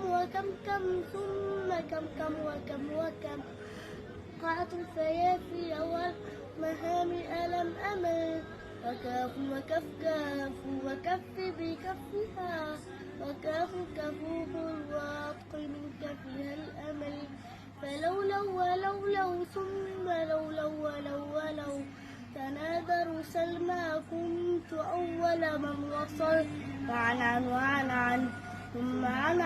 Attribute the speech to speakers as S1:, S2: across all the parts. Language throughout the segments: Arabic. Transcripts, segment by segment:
S1: وكم كم ثم كم كم وكم وكم قعة الفيافي والمهام ألم أمل وكاف وكف كاف وكف بكفها وكاف كفوف الواطق من كفها الأمل فلولو ولولو ثم لولو ولو تناذروا سلمى كنت أول من وصل وعن ثم عن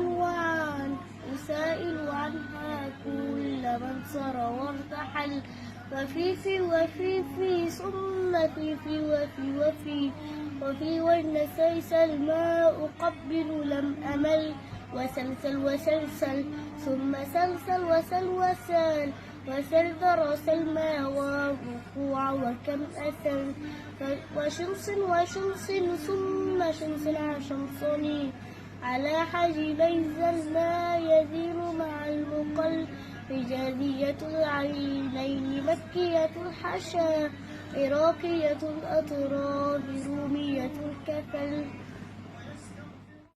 S1: وعن أسائل عنها كل من سر وارتحل وفي ثم وفي وجن سيس الماء أقبل لم أمل وسلسل ثم سلسل وسل درس الماء والركوع وكم أثل وشمس ثم شمسني على حجبي الماء يزيل مع المقل رجالية العينين مكية الحشا عراقية الأطراف رومية الكفل